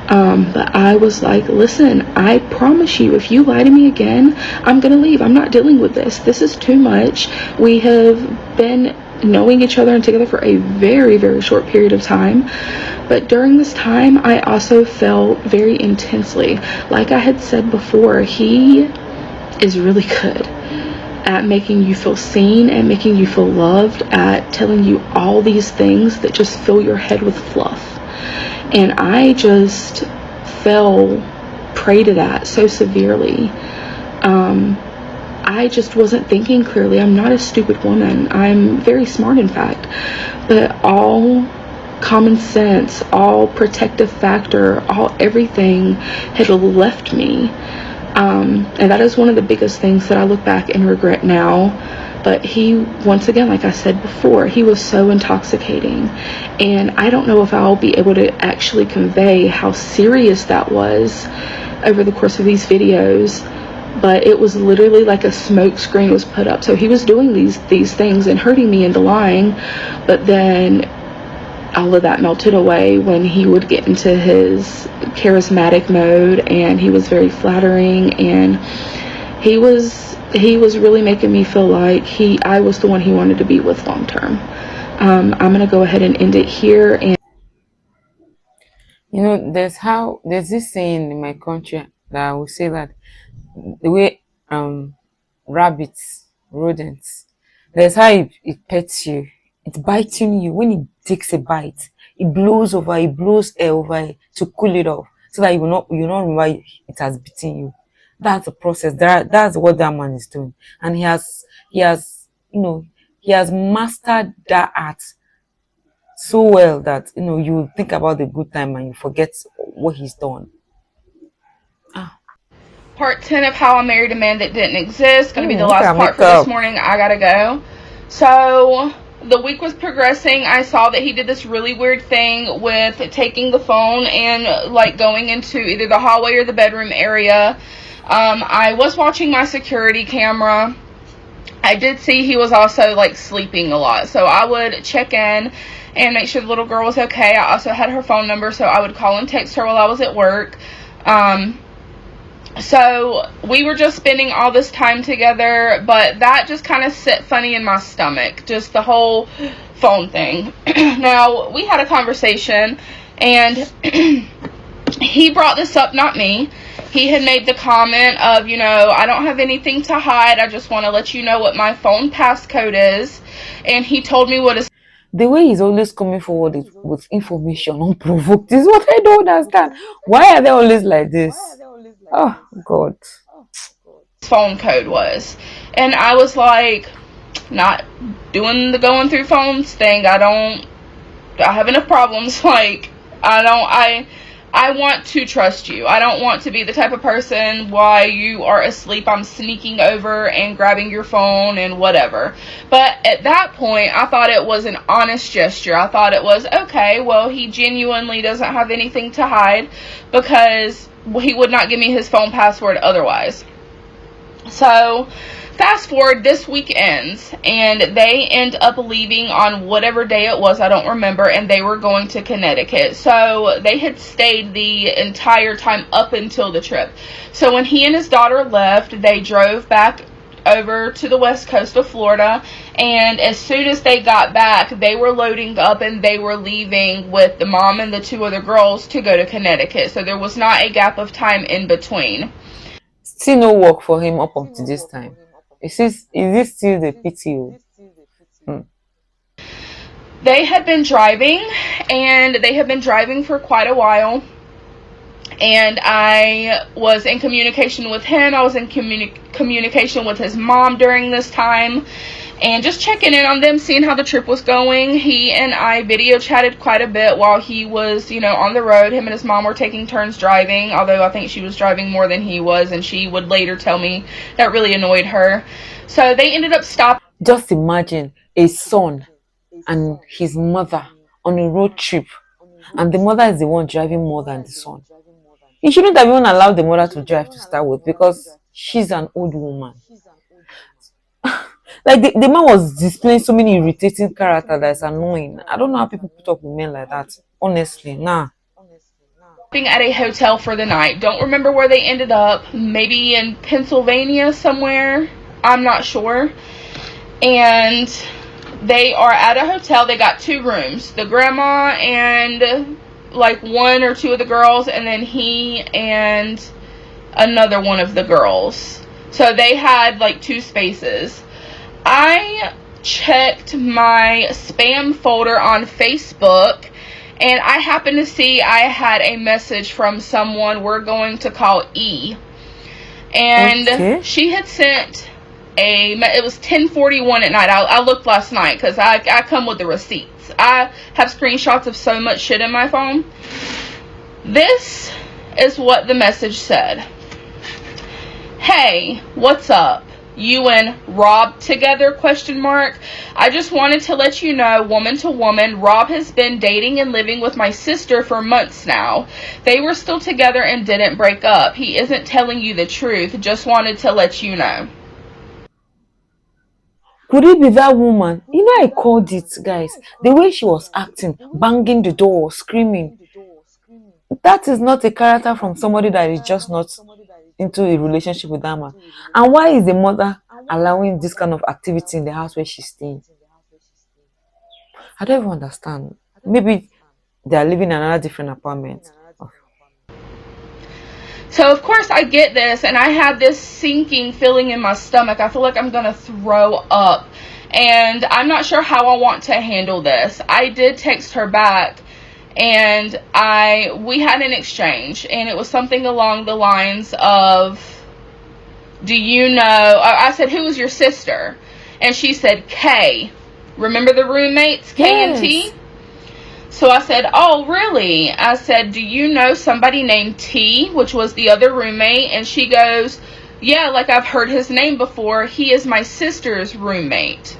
But I was like, listen, I promise you, if you lie to me again, I'm going to leave. I'm not dealing with this. This is too much. We have been knowing each other and together for a very, very short period of time. But during this time, I also felt very intensely. Like I had said before, he is really good at making you feel seen, and making you feel loved, at telling you all these things that just fill your head with fluff. And I just fell prey to that so severely. I just wasn't thinking clearly. I'm not a stupid woman. I'm very smart, in fact. But all common sense, all protective factor, everything had left me. And that is one of the biggest things that I look back and regret now. But he, once again, like I said before, he was so intoxicating. And I don't know if I'll be able to actually convey how serious that was over the course of these videos. But it was literally like a smoke screen was put up. So he was doing these things and hurting me into lying. But then all of that melted away when he would get into his charismatic mode, and he was very flattering, and he was really making me feel like I was the one he wanted to be with long term. I'm gonna go ahead and end it here. And there's this saying in my country that I will say that the way rabbits, rodents, there's how it pets you. It's biting you. When it takes a bite, it blows air over it to cool it off, so that you not remember it has bitten you. That's the process. That's what that man is doing, and he has mastered that art so well that you think about the good time and you forget what he's done. Part 10 of How I Married a Man That Didn't Exist. Going to be the Look last at part for makeup. this morning. I gotta go. So the week was progressing. I saw that he did this really weird thing with taking the phone and like going into either the hallway or the bedroom area. I was watching my security camera. I did see he was also like sleeping a lot, so I would check in and make sure the little girl was okay. I also had her phone number, so I would call and text her while I was at work. So we were just spending all this time together, but that just kind of sit funny in my stomach, just the whole phone thing. Now, we had a conversation, and he brought this up, not me. He had made the comment of, I don't have anything to hide. I just want to let you know what my phone passcode is. And he told me what his... The way he's always coming forward with information unprovoked is what I don't understand. Why are they always like this? Oh, God. phone code was. And I was like, not doing the going through phones thing. I have enough problems. Like, I want to trust you. I don't want to be the type of person while you are asleep, I'm sneaking over and grabbing your phone and whatever. But at that point, I thought it was an honest gesture. I thought it was, okay, well, he genuinely doesn't have anything to hide because he would not give me his phone password otherwise. So fast forward, this week ends, and they end up leaving on whatever day it was, I don't remember, and they were going to Connecticut. So they had stayed the entire time up until the trip. So when he and his daughter left, they drove back over to the west coast of Florida, and as soon as they got back, they were loading up and they were leaving with the mom and the two other girls to go to Connecticut. So there was not a gap of time in between. Still no work for him up to this time. Is this still the PTO? They had been driving, and they had been driving for quite a while. And I was in communication with him. I was in communication with his mom during this time. and just checking in on them, seeing how the trip was going. He and I video chatted quite a bit while he was, on the road. Him and his mom were taking turns driving, although I think she was driving more than he was, and she would later tell me that really annoyed her. So they ended up stopping. Just imagine a son and his mother on a road trip, and the mother is the one driving more than the son. You shouldn't have even allowed the mother to drive to start with, because she's an old woman. Like the man was displaying so many irritating character that's annoying. I don't know how people put up with men like that. Honestly, nah. At a hotel for the night. Don't remember where they ended up. Maybe in Pennsylvania somewhere. I'm not sure. And they are at a hotel. They got 2 rooms. The grandma and like 1 or 2 of the girls, and then he and another one of the girls. So they had like 2 spaces. I checked my spam folder on Facebook, and I happened to see I had a message from someone we're going to call E. And she had sent it was 10:41 at night. I looked last night because I come with the receipts. I have screenshots of so much shit in my phone. This is what the message said. Hey, what's up? You and Rob together? ? I just wanted to let you know, woman to woman, Rob has been dating and living with my sister for months now. They were still together and didn't break up. He isn't telling you the truth. Just wanted to let you know. Could it be that woman? I called it, guys. The way she was acting, banging the door, screaming. That is not a character from somebody that is just not into a relationship with that man. And why is the mother allowing this kind of activity in the house where she's staying? I don't even understand. Maybe they are living in another different apartment. So of course I get this, and I have this sinking feeling in my stomach. I feel like I'm gonna throw up, and I'm not sure how I want to handle this. I did text her back, and we had an exchange, and it was something along the lines of, do you know, I said, who is your sister? And she said, Kay. Remember the roommates, K Yes. and T? So I said, oh, really? I said, do you know somebody named T, which was the other roommate? And she goes, yeah, like I've heard his name before. He is my sister's roommate.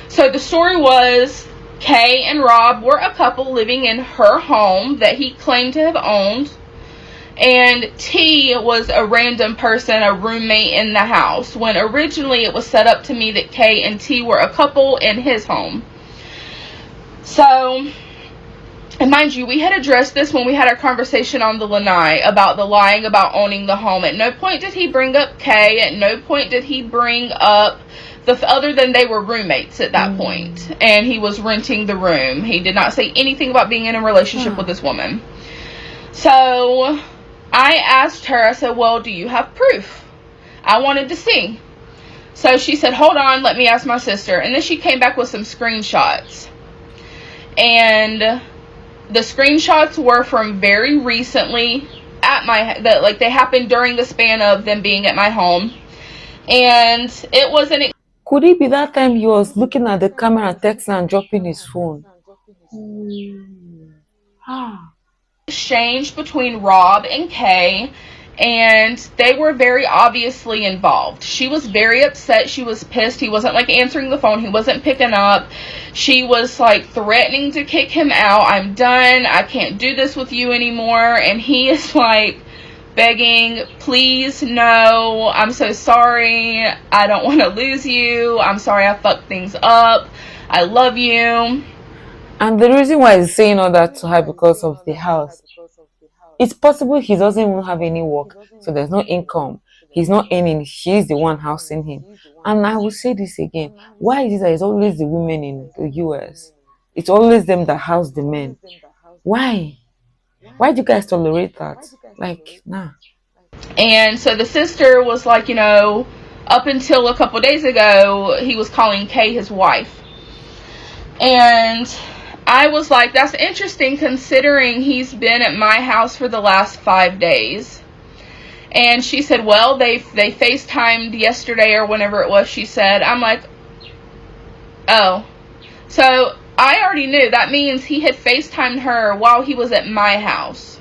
So the story was, Kay and Rob were a couple living in her home that he claimed to have owned. And T was a random person, a roommate in the house, when originally it was set up to me that Kay and T were a couple in his home. So, and mind you, we had addressed this when we had our conversation on the lanai about the lying about owning the home. At no point did he bring up Kay. At no point did he bring up other than they were roommates at that point, and he was renting the room. He did not say anything about being in a relationship with this woman. So I asked her, I said, well, do you have proof? I wanted to see. So she said, hold on, let me ask my sister. And then she came back with some screenshots. And the screenshots were from very recently they happened during the span of them being at my home. And it was an... Could it be that time he was looking at the camera, texting and dropping his phone? exchange between Rob and Kay, and they were very obviously involved. She was very upset. She was pissed. He wasn't like answering the phone. He wasn't picking up. She was like threatening to kick him out. I'm done. I can't do this with you anymore. And he is like begging, please, no, I'm so sorry. I don't want to lose you. I'm sorry I fucked things up. I love you. And the reason why he's saying all that to her because of the house. It's possible he doesn't even have any work, so there's no income. He's not earning. She's the one housing him. And I will say this again. Why is it that it's always the women in the US? It's always them that house the men. Why? Why do you guys tolerate that? Like, nah. And so the sister was like, up until a couple days ago, he was calling Kay his wife. And I was like, that's interesting considering he's been at my house for the last 5 days. And she said, well, they FaceTimed yesterday or whenever it was, she said. I'm like, Oh, so I already knew that means he had FaceTimed her while he was at my house.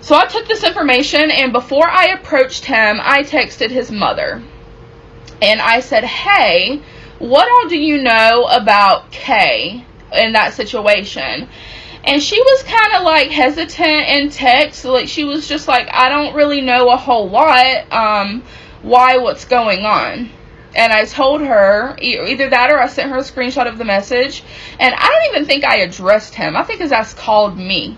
So I took this information, and before I approached him, I texted his mother. And I said, hey, what all do you know about Kay in that situation? And she was kind of like hesitant in text. Like, she was just like, I don't really know a whole lot. Why, what's going on? And I told her either that, or I sent her a screenshot of the message. And I don't even think I addressed him. I think his ass called me.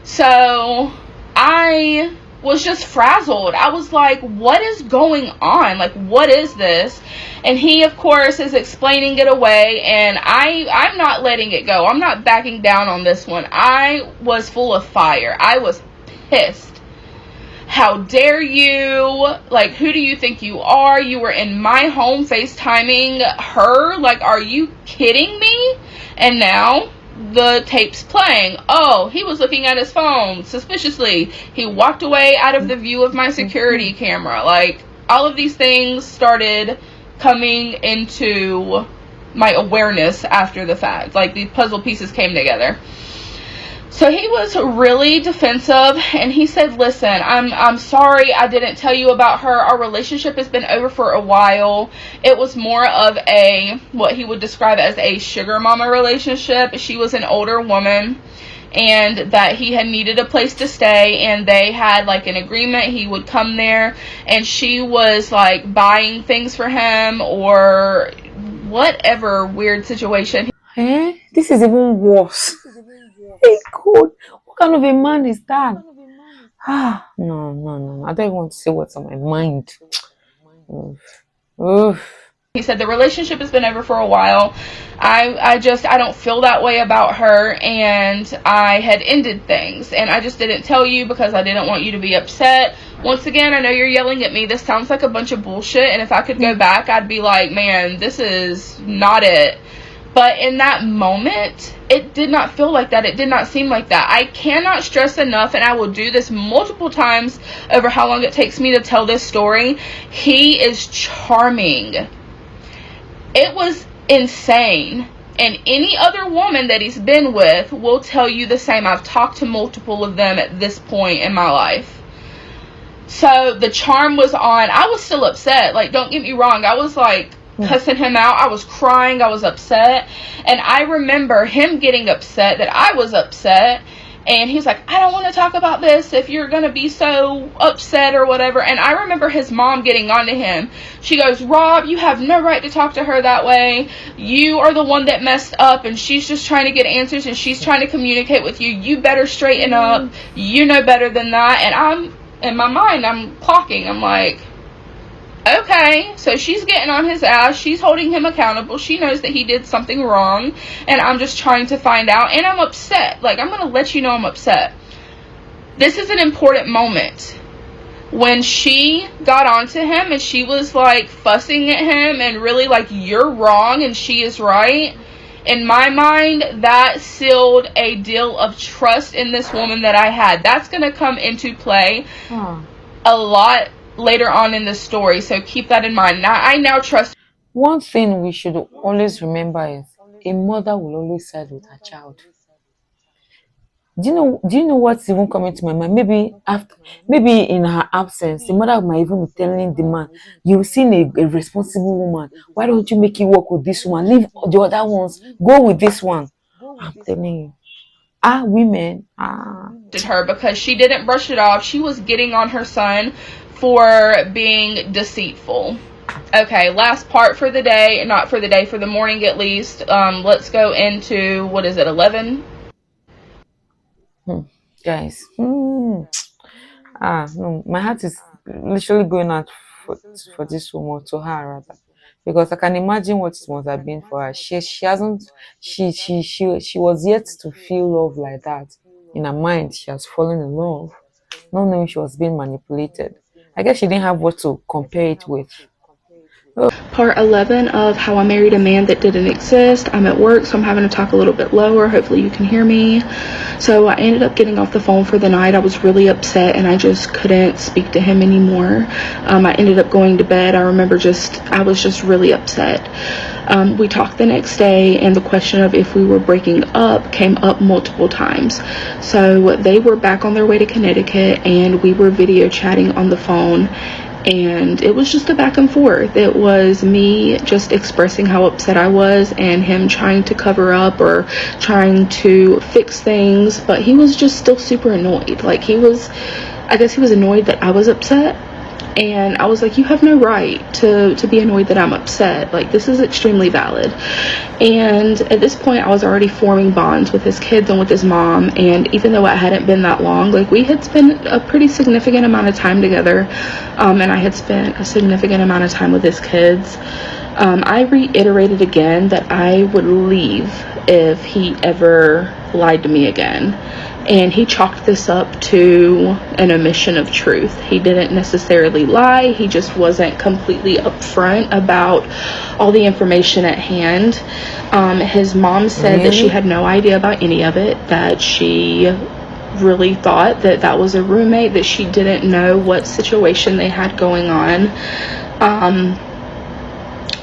So I was just frazzled. I was like, what is going on? Like, what is this? And he, of course, is explaining it away, and I'm not letting it go. I'm not backing down on this one. I was full of fire. I was pissed. How dare you? Like, who do you think you are? You were in my home FaceTiming her? Like, are you kidding me? And now the tape's playing. Oh, he was looking at his phone suspiciously. He walked away out of the view of my security camera. Like, all of these things started coming into my awareness after the fact. Like, the puzzle pieces came together. So he was really defensive, and he said, listen, I'm sorry I didn't tell you about her. Our relationship has been over for a while. It was more of a, what he would describe as a sugar mama relationship. She was an older woman, and that he had needed a place to stay, and they had like an agreement. He would come there, and she was like buying things for him or whatever weird situation. This is even worse. Hey God, what kind of a man is that? No. I don't even want to say what's on my mind. Oof. Oof. He said the relationship has been over for a while. I don't feel that way about her, and I had ended things, and I just didn't tell you because I didn't want you to be upset. Once again, I know you're yelling at me. This sounds like a bunch of bullshit, and if I could go back, I'd be like, man, this is not it. But in that moment, it did not feel like that. It did not seem like that. I cannot stress enough, and I will do this multiple times over how long it takes me to tell this story. He is charming. It was insane. And any other woman that he's been with will tell you the same. I've talked to multiple of them at this point in my life. So the charm was on. I was still upset. Like, don't get me wrong. I was like cussing him out. I was crying. I was upset. And I remember him getting upset that I was upset. And he's like, I don't want to talk about this if you're going to be so upset or whatever. And I remember his mom getting on to him. She goes, Rob, you have no right to talk to her that way. You are the one that messed up, and she's just trying to get answers, and she's trying to communicate with you. You better straighten up. You know better than that. And in my mind, I'm clocking. I'm like, okay, so she's getting on his ass. She's holding him accountable. She knows that he did something wrong, and I'm just trying to find out, and I'm upset. Like, I'm going to let you know I'm upset. This is an important moment. When she got onto him and she was like fussing at him and really like, you're wrong and she is right, in my mind, that sealed a deal of trust in this woman that I had. That's going to come into play a lot later on in the story, so keep that in mind. Now, I now trust. One thing we should always remember is a mother will always side with her child. Do you know what's even coming to my mind? Maybe in her absence, the mother might even be telling the man, you've seen a responsible woman. Why don't you make it work with this one? Leave the other ones. Go with this one. I'm telling you. Women. Her because she didn't brush it off. She was getting on her son for being deceitful. Okay, last part for the day. Not for the day, for the morning at least. Let's go into, what is it, 11? Guys. No, my heart is literally going out for this woman, to her rather. Because I can imagine what it must have been for her. She hasn't she was yet to feel love like that. In her mind, she has fallen in love, not knowing she was being manipulated. I guess she didn't have what to compare it with. Part 11 of How I Married a Man That Didn't Exist. I'm at work, so I'm having to talk a little bit lower. Hopefully you can hear me. So I ended up getting off the phone for the night. I was really upset and I just couldn't speak to him anymore. I ended up going to bed. I remember I was just really upset. We talked the next day, and the question of if we were breaking up came up multiple times. So they were back on their way to Connecticut, and we were video chatting on the phone. And it was just a back and forth. It was me just expressing how upset I was and him trying to cover up or trying to fix things. But he was just still super annoyed. Like I guess he was annoyed that I was upset. And I was like, you have no right to be annoyed that I'm upset. Like, this is extremely valid. And at this point, I was already forming bonds with his kids and with his mom. And even though it hadn't been that long, like, we had spent a pretty significant amount of time together. And I had spent a significant amount of time with his kids. I reiterated again that I would leave if he ever lied to me again. And he chalked this up to an omission of truth. He didn't necessarily lie. He just wasn't completely upfront about all the information at hand. His mom said that she had no idea about any of it, that she really thought that that was a roommate, that she didn't know what situation they had going on.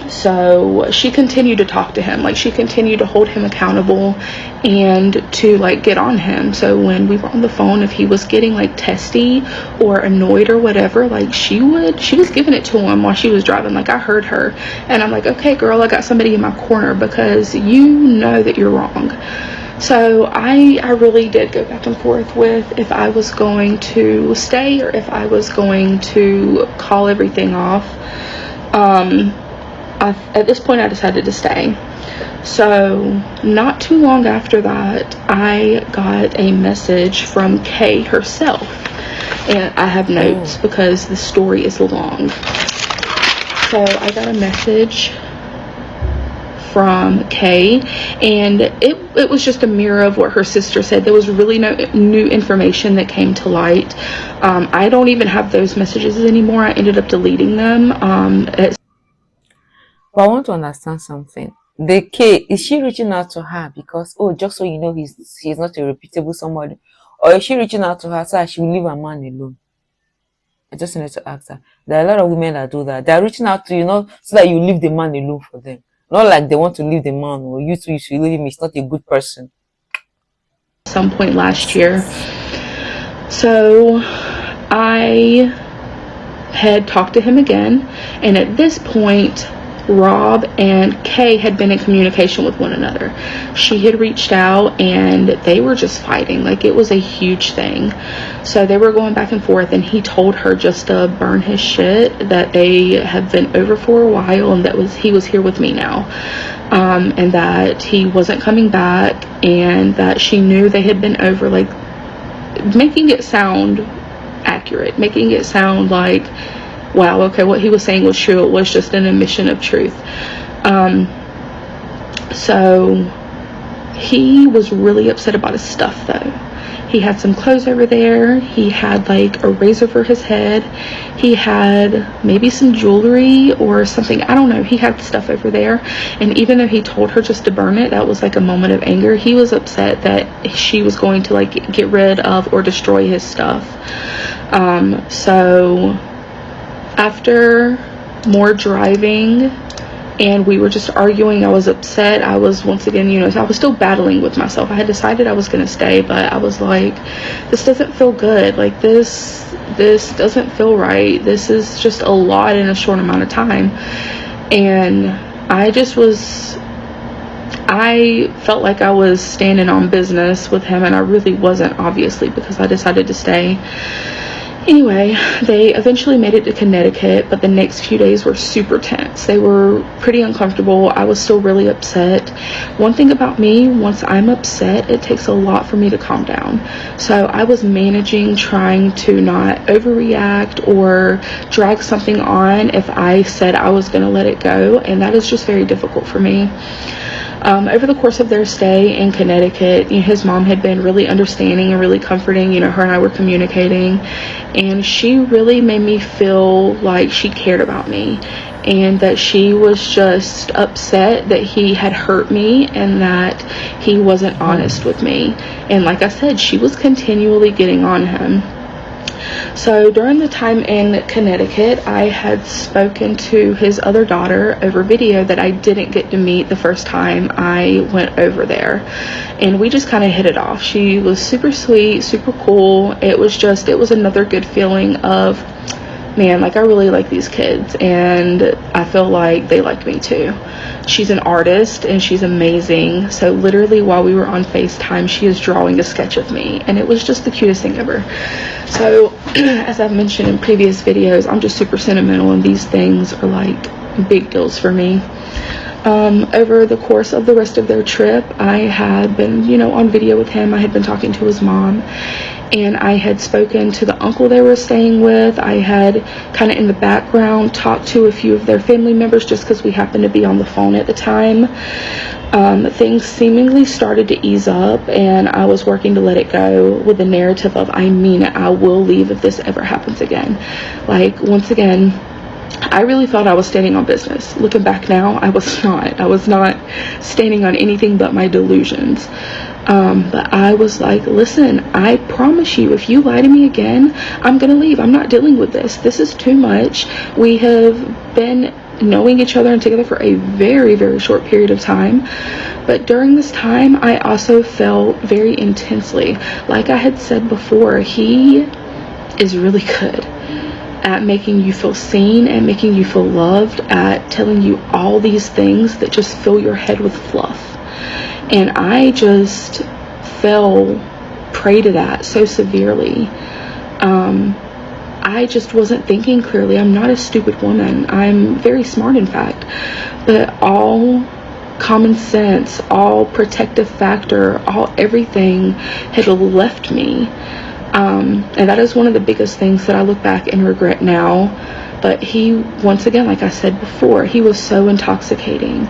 So she continued to talk to him, like she continued to hold him accountable and to like get on him. So when we were on the phone, if he was getting like testy or annoyed or whatever, like she was giving it to him while she was driving. Like, I heard her and I'm like, okay girl, I got somebody in my corner because you know that you're wrong. So I really did go back and forth with if I was going to stay or if I was going to call everything off. At this point I decided to stay. So not too long after that, I got a message from Kay herself, and I have notes because the story is long. So I got a message from Kay, and it was just a mirror of what her sister said. There was really no new information that came to light. I don't even have those messages anymore. I ended up deleting them. But I want to understand something. The K, is she reaching out to her because, just so you know, he's not a reputable somebody? Or is she reaching out to her so that she will leave her man alone? I just need to ask her. There are a lot of women that do that. They're reaching out to you, so that you leave the man alone for them. Not like they want to leave the man, or you two, you should leave him. He's not a good person. Some point last year. So I had talked to him again, and at this point Rob and Kay had been in communication with one another. She had reached out and they were just fighting. Like, it was a huge thing. So they were going back and forth, and he told her just to burn his shit, that they have been over for a while, and he was here with me now, and that he wasn't coming back, and that she knew they had been over, like making it sound accurate, making it sound like, wow, okay, what he was saying was true. It was just an omission of truth. So he was really upset about his stuff, though. He had some clothes over there. He had like a razor for his head. He had maybe some jewelry or something. I don't know. He had stuff over there. And even though he told her just to burn it, that was like a moment of anger. He was upset that she was going to like get rid of or destroy his stuff. So after more driving and we were just arguing, I was upset. I was once again, I was still battling with myself. I had decided I was going to stay, but I was like, this doesn't feel good. Like, this doesn't feel right. This is just a lot in a short amount of time. And I felt like I was standing on business with him, and I really wasn't, obviously, because I decided to stay. Anyway, they eventually made it to Connecticut, but the next few days were super tense. They were pretty uncomfortable. I was still really upset. One thing about me, once I'm upset, it takes a lot for me to calm down. So I was managing, trying to not overreact or drag something on if I said I was going to let it go, and that is just very difficult for me. Over the course of their stay in Connecticut, his mom had been really understanding and really comforting. Her and I were communicating, and she really made me feel like she cared about me. and that she was just upset that he had hurt me and that he wasn't honest with me. And like I said, she was continually getting on him. So during the time in Connecticut, I had spoken to his other daughter over video that I didn't get to meet the first time I went over there. And we just kind of hit it off. She was super sweet, super cool. It was another good feeling of, man, like I really like these kids and I feel like they like me too. She's an artist and she's amazing. So literally while we were on FaceTime, she is drawing a sketch of me and it was just the cutest thing ever. So as I've mentioned in previous videos, I'm just super sentimental and these things are like big deals for me. Over the course of the rest of their trip, I had been, on video with him. I had been talking to his mom, and I had spoken to the uncle they were staying with. I had kind of in the background talked to a few of their family members just because we happened to be on the phone at the time. Things seemingly started to ease up, and I was working to let it go with the narrative of, I mean it, I will leave if this ever happens again. Like, once again, I really thought I was standing on business. Looking back now, I was not. I was not standing on anything but my delusions. But I was like, listen, I promise you, if you lie to me again, I'm going to leave. I'm not dealing with this. This is too much. We have been knowing each other and together for a very, very short period of time. But during this time, I also felt very intensely. Like I had said before, he is really good at making you feel seen and making you feel loved, at telling you all these things that just fill your head with fluff. And I just fell prey to that so severely. I just wasn't thinking clearly. I'm not a stupid woman. I'm very smart, in fact. But all common sense, all protective factor, everything had left me. And that is one of the biggest things that I look back and regret now. But he, once again, like I said before, he was so intoxicating.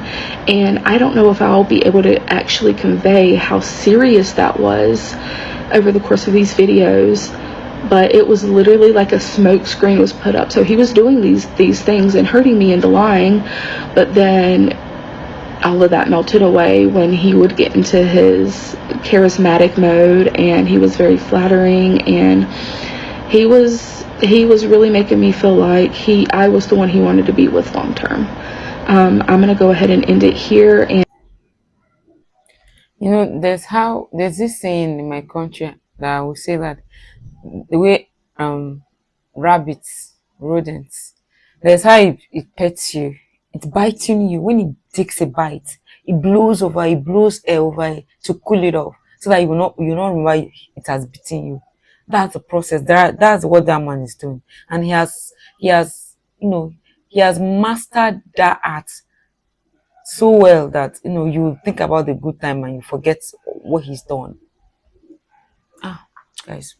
And I don't know if I'll be able to actually convey how serious that was over the course of these videos. But it was literally like a smoke screen was put up. So he was doing these things and hurting me into lying. But then all of that melted away when he would get into his charismatic mode, and he was very flattering, and he was really making me feel like I was the one he wanted to be with long term. I'm gonna go ahead and end it here. And there's this saying in my country that I will say that the way rabbits, rodents, there's how it pets you. It's biting you. When it takes a bite, it blows air over it to cool it off so that you not remember it has bitten you. That's the process. That's what that man is doing. And he has mastered that art so well that you think about the good time and you forget what he's done. Ah, guys,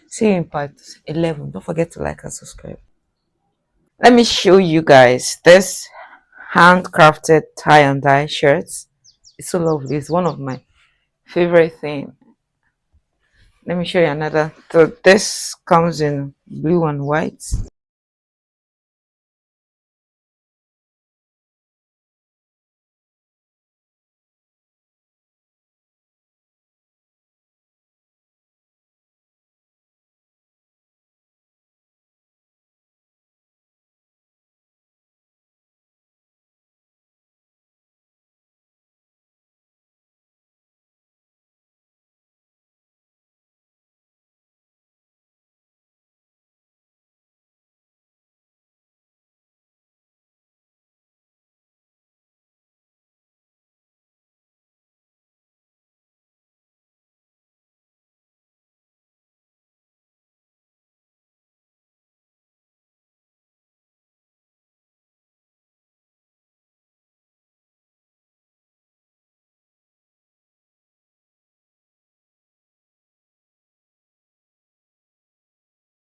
see you in part 11. Don't forget to like and subscribe. Let me show you guys this handcrafted tie and dye shirts. It's so lovely. It's one of my favorite thing. Let me show you another. So this comes in blue and white.